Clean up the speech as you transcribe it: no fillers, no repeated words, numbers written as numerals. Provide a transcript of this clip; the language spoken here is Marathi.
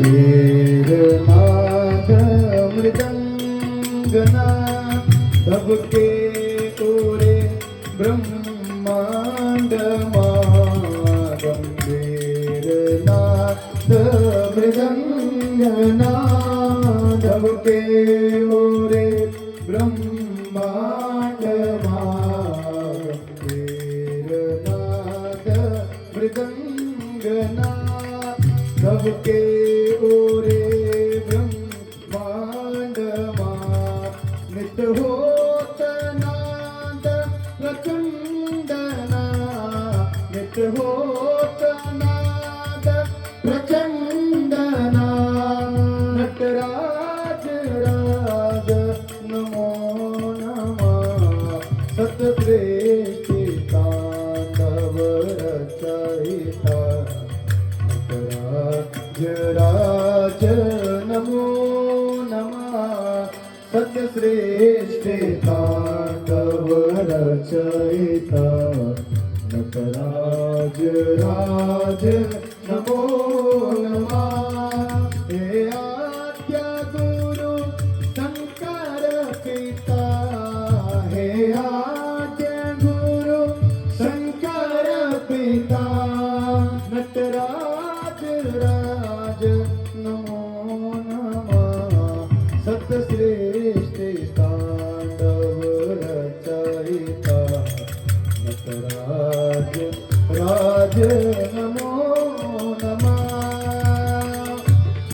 गंभीरनाद मृदंगनाद धबके ओरे ब्रह्मांडमा गंभीरनाद मृदंगनाद धबके ओरे ब्रह्मांडमा गंभीरनाद मृदंगनाद धबके ओरे ब्रह्मांडमा नित्य होत नाद प्रचंडना नित्य होत नाद प्रचंडना नटराज राज नमो नमः सतश्रेष्ठी तांडव रचयिता राज नमो नमः सत्यश्रेष्ठे तांडव रचयिता नटराज राज नमो